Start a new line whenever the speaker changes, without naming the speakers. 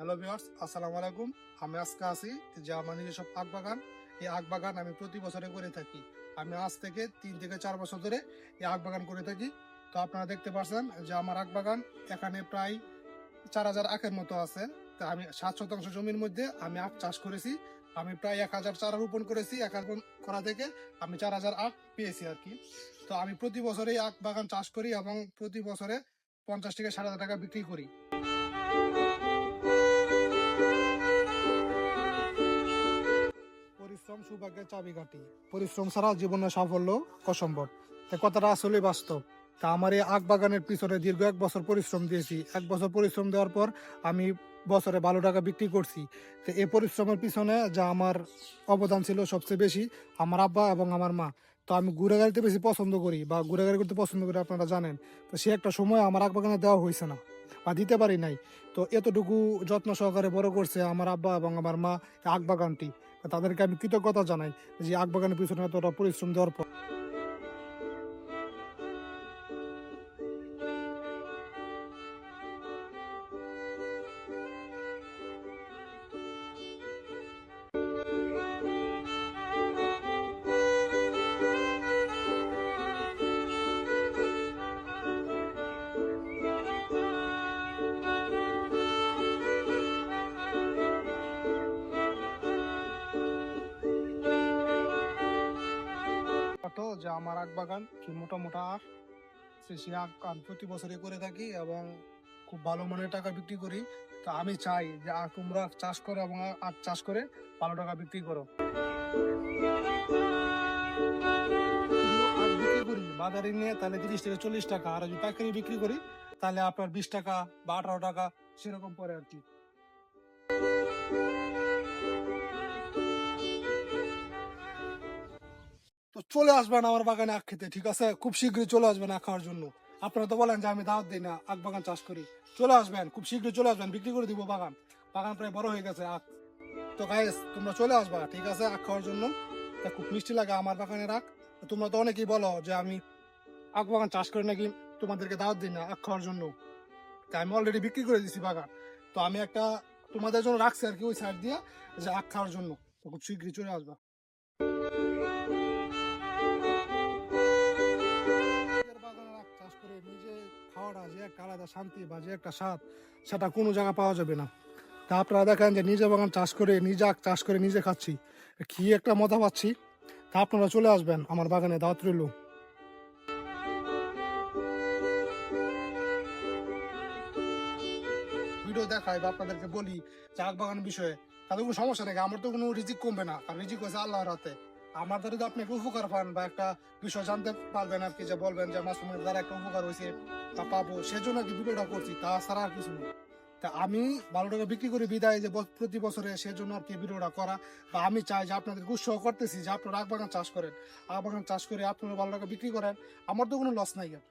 Hello viewers, আসসালামু আলাইকুম। আমি আজকে আছি যে আমার নিজস্ব আখ বাগান। এই আখ বাগান আমি প্রতি বছরে করে থাকি। আমি আজ থেকে 3 থেকে 4 বছর ধরে এই আখ বাগান করে থাকি। তো আপনারা দেখতে পাচ্ছেন যে আমার আখ বাগান এখানে প্রায় 4,000 আখের মতো আছে। তো আমি 7 শতাংশ জমির মধ্যে আমি আখ চাষ করেছি। আমি প্রায় 1,000 চারা রোপণ করেছি। 1,000 করা থেকে আমি 4,000 আখ পেয়েছি আর কি। তো আমি প্রতি বছরেই আখ বাগান চাষ করি এবং প্রতি বছরে 50 থেকে 60,000 টাকা বিক্রি করি। পরিশ্রম সৌভাগ্যের চাবিকাঠি। পরিশ্রম ছাড়া জীবনের সাফল্য অসম্ভব। এই কথাটা আসলে বাস্তব। তা আমার এই আখ বাগানের পিছনে দীর্ঘ 1 বছর পরিশ্রম দিয়েছি। 1 বছর পরিশ্রম দেওয়ার পর আমি বছরে ভালো টাকা বিক্রি করছি। তো এই পরিশ্রমের পিছনে যা আমার অবদান ছিল সবচেয়ে বেশি আমার আব্বা এবং আমার মা। তো আমি ঘুরে গাড়িতে বেশি পছন্দ করি বা ঘুরে গাড়ি করতে পছন্দ করি, আপনারা জানেন। তো সে একটা সময় আমার আখ বাগানে দেওয়া হয়েছে না বা দিতে পারি নাই। তো এতটুকু যত্ন সহকারে বড় করছে আমার আব্বা এবং আমার মা আখ বাগানটি। তাদেরকে আমি কৃতজ্ঞতা জানাই যে আখ বাগানের পিছনে এতটা পরিশ্রম দেওয়ার পর। তো যে আমার আখ বাগান কি মোটা মোটা আখ, সেই আখ আমি প্রতি বছরই করে থাকি এবং খুব ভালো মানের টাকা বিক্রি করি। তো আমি চাই যে তোমরা চাষ করো এবং আখ চাষ করে ভালো টাকা বিক্রি করো। আখ বিক্রি করি বাজারে নিয়ে তাহলে 30 থেকে 40 টাকা, আর যদি পাইকারি বিক্রি করি তাহলে আপনার 20 টাকা বা 18 টাকা সেরকম পড়ে আর কি। তো চলে আসবেন আমার বাগানে আখ খেতে, ঠিক আছে? খুব শীঘ্রই চলে আসবেন আখ খাওয়ার জন্য। আপনারা তো বলেন যে আমি দাওয়াত দিই না, আখ বাগান চাষ করি। চলে আসবেন, খুব শীঘ্রই চলে আসবেন, বিক্রি করে দিব বাগান। বাগান প্রায় বড় হয়ে গেছে আখ। তো গাইস তোমরা চলে আসবা, ঠিক আছে, আখ খাওয়ার জন্য। তা খুব মিষ্টি লাগে আমার বাগানের আখ। তো তোমরা তো অনেকেই বলো যে আমি আখ বাগান চাষ করে নাকি তোমাদেরকে দাওয়াত দিই না আখ খাওয়ার জন্য। তা আমি অলরেডি বিক্রি করে দিছি বাগান। তো আমি একটা তোমাদের জন্য রাখছি আর কি ওই সাইড দিয়ে, যে আখ খাওয়ার জন্য। তো খুব শীঘ্রই চলে আসবা। নিজের বাগানের আখ চাষ করে নিজে খাওয়াটা যে একটা আলাদা শান্তি বা যে একটা স্বাদ, সেটা কোনো জায়গায় পাওয়া যাবে না। তা আপনারা দেখেন যে নিজে বাগান চাষ করে নিজে আখ চাষ করে নিজে খাচ্ছি, কি একটা মজা পাচ্ছি। তা আপনারা চলে আসবেন আমার বাগানে, দাওয়াত রইল। ভিডিও দেখাই বা আপনাদেরকে বলি যে আখ বাগান বিষয়ে, তাদের কোনো সমস্যা নেই। আমার তো কোনো রিজিক কমবে না, কারণ রিজিক হয়েছে আল্লাহর হাতে। আমার দ্বারা যদি আপনি একটা উপকার পান বা একটা বিষয় জানতে পারবেন আর কি, যে বলবেন যে মাসুমের দ্বারা একটা উপকার হয়েছে তা পাবো, সেজন্য আর কি ভিডিওটা করছি, তাছাড়া আর কিছু নেই। তা আমি ভালো টাকা বিক্রি করি বিদায় যে প্রতি বছরে, সেজন্য আর কি ভিডিওটা করা। বা আমি চাই যে আপনাদের উৎসাহ করতেছি যে আপনারা আখ বাগান চাষ করেন, আখ বাগান চাষ করে আপনারা ভালো টাকা বিক্রি করেন। আমার তো কোনো লস নাই আর।